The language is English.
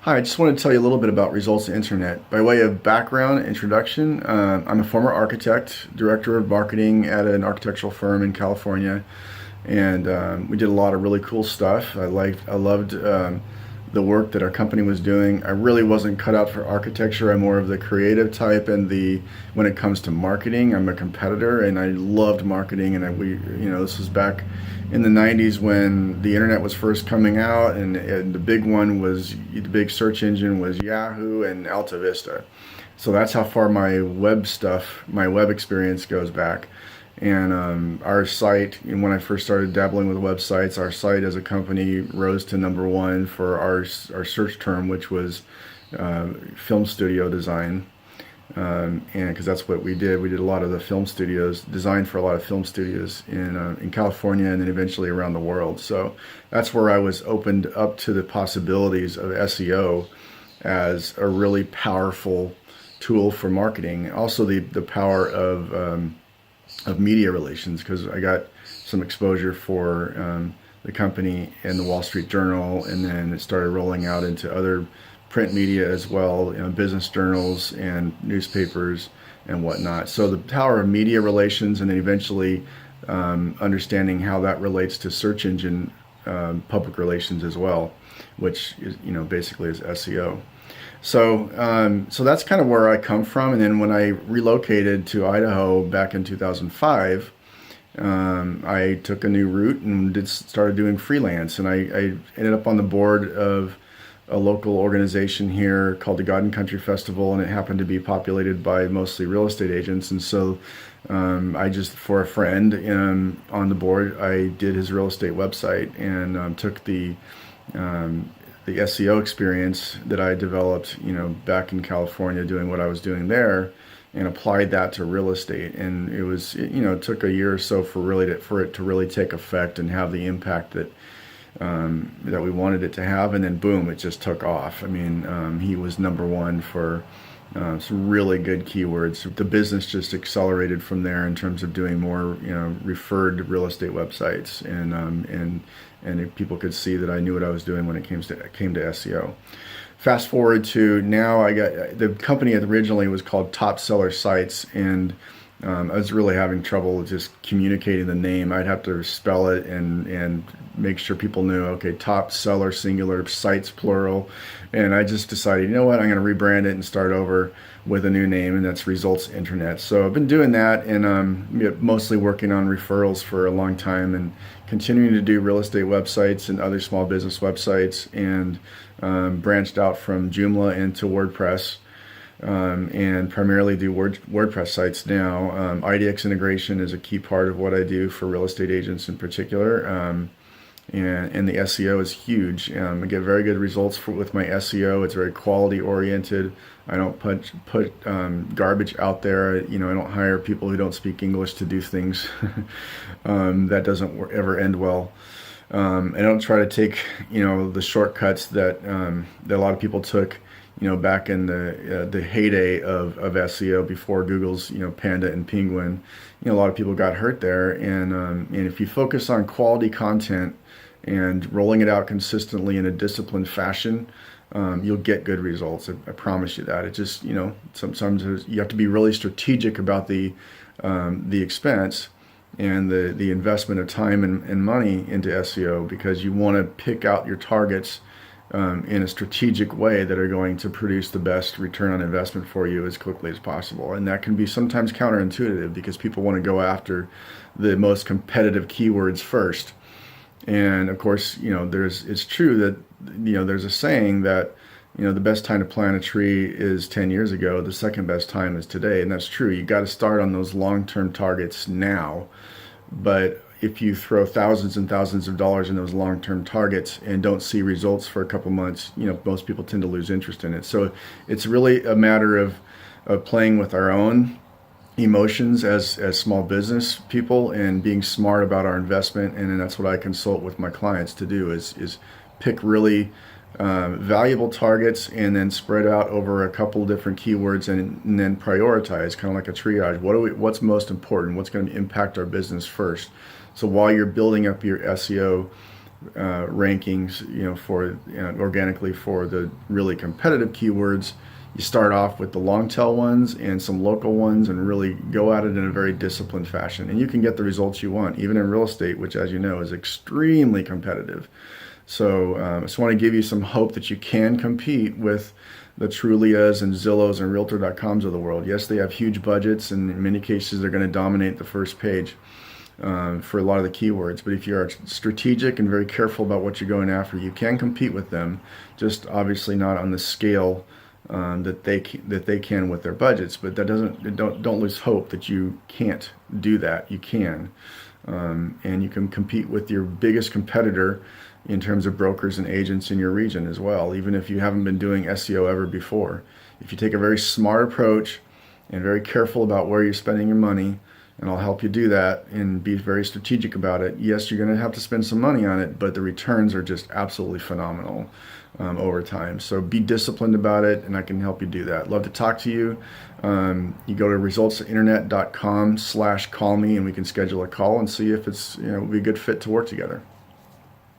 Hi, I just wanted to tell you a little bit about Results Internet. By way of background introduction, I'm a former architect, director of marketing at an architectural firm in California, and we did a lot of really cool stuff. I loved the work that our company was doing. I really wasn't cut out for architecture. I'm more of the creative type, and when it comes to marketing, I'm a competitor, and I loved marketing. And this was back in the 90s when the internet was first coming out, and the big search engine was Yahoo and Alta Vista. So that's how far my web experience goes back. And our site, and when I first started dabbling with websites, our site as a company rose to number one for our search term, which was film studio design. And because that's what we did a lot of the film studios, designed for a lot of film studios in California and then eventually around the world. So that's where I was opened up to the possibilities of SEO as a really powerful tool for marketing. Also the power of media relations, because I got some exposure for the company and the Wall Street Journal, and then it started rolling out into other print media as well, business journals and newspapers and whatnot. So the power of media relations, and then eventually understanding how that relates to search engine public relations as well, which is basically is SEO. So that's kind of where I come from. And then when I relocated to Idaho back in 2005, I took a new route and started doing freelance. And I ended up on the board of a local organization here called the God and Country Festival, and it happened to be populated by mostly real estate agents. And so I just, for a friend on the board, I did his real estate website and took the SEO experience that I developed, back in California doing what I was doing there, and applied that to real estate. And it took a year or so for it to really take effect and have the impact that we wanted it to have. And then boom, it just took off. I mean, he was number one for some really good keywords. The business just accelerated from there in terms of doing more, referred real estate websites, and people could see that I knew what I was doing when it came to SEO. Fast forward to now, the company originally was called Top Seller Sites, and I was really having trouble just communicating the name. I'd have to spell it and make sure people knew, okay, Top Seller singular, Sites plural. And I just decided, I'm going to rebrand it and start over with a new name, and that's Results Internet. So I've been doing that, and mostly working on referrals for a long time, and continuing to do real estate websites and other small business websites, and branched out from Joomla into WordPress. And primarily do WordPress sites now. IDX integration is a key part of what I do for real estate agents in particular, and the SEO is huge. I get very good results with my SEO. It's very quality oriented. I don't put garbage out there. I don't hire people who don't speak English to do things. That doesn't ever end well. I don't try to take the shortcuts that a lot of people took back in the heyday of SEO before Google's Panda and Penguin. A lot of people got hurt there, and if you focus on quality content and rolling it out consistently in a disciplined fashion, you'll get good results. I promise you that. It just sometimes you have to be really strategic about the expense and the investment of time and money into SEO, because you want to pick out your targets in a strategic way that are going to produce the best return on investment for you as quickly as possible. And that can be sometimes counterintuitive, because people want to go after the most competitive keywords first. And of course, it's true that there's a saying that the best time to plant a tree is 10 years ago, the second best time is today. And that's true. You got to start on those long-term targets now. But if you throw thousands and thousands of dollars in those long-term targets and don't see results for a couple months, most people tend to lose interest in it. So it's really a matter of playing with our own emotions as small business people, and being smart about our investment. And that's what I consult with my clients to do, is pick really valuable targets, and then spread out over a couple different keywords, and then prioritize, kind of like a triage. What's most important? What's going to impact our business first? So while you're building up your SEO, rankings, for organically for the really competitive keywords. You start off with the long tail ones and some local ones and really go at it in a very disciplined fashion. And you can get the results you want, even in real estate, which, as you know, is extremely competitive. So I just want to give you some hope that you can compete with the Trulias and Zillows and Realtor.coms of the world. Yes, they have huge budgets, and in many cases, they're going to dominate the first page for a lot of the keywords. But if you are strategic and very careful about what you're going after, you can compete with them, just obviously not on the scale that they can with their budgets. But that don't lose hope that you can't do that. You can, and you can compete with your biggest competitor in terms of brokers and agents in your region as well, even if you haven't been doing SEO ever before. If you take a very smart approach and very careful about where you're spending your money, and I'll help you do that and be very strategic about it. Yes, you're going to have to spend some money on it, but the returns are just absolutely phenomenal over time. So be disciplined about it, and I can help you do that. Love to talk to you. You go to resultsinternet.com/call me, and we can schedule a call and see if it's, be a good fit to work together.